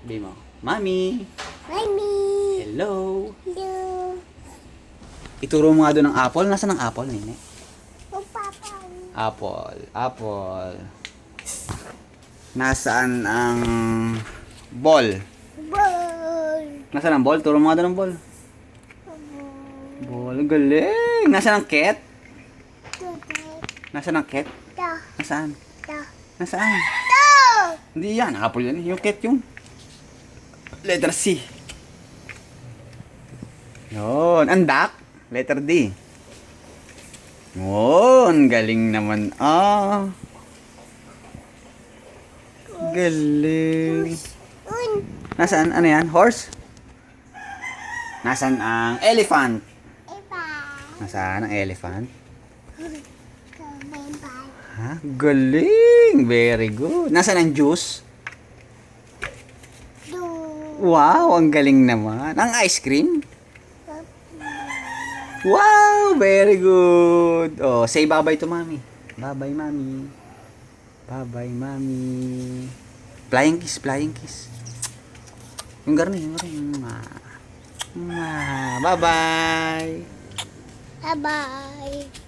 Sabi mo, Mami! Mami! Hello! Hello! Ituro mo nga doon ng apple. Nasaan ang apple, Nene? O Papa! Apple. Apple. Nasaan ang ball? Ball! Nasaan ang ball? Turo mo nga doon ng ball. Ball. Galing! Nasaan ang cat? Today! Nasaan ang cat? Da! Nasaan? Da! Nasaan? Da! Hindi yan. Apple yan. Yung cat yung letter C. Yun. Ang duck. Letter D. Yun. Galing naman. Ah. Galing. Un! Nasaan? Ano yan? Horse? Nasaan ang elephant? Eba! Nasaan ang elephant? Kabembay! Ha? Galing! Very good. Nasaan ang juice? Do! Wow! Ang galing naman. Ang ice cream? Wow! Very good. Oh, say bye-bye to Mommy. Bye-bye, Mommy. Bye-bye, Mommy. Flying kiss, flying kiss. Yung garni, yung garni. Bye-bye. Bye-bye!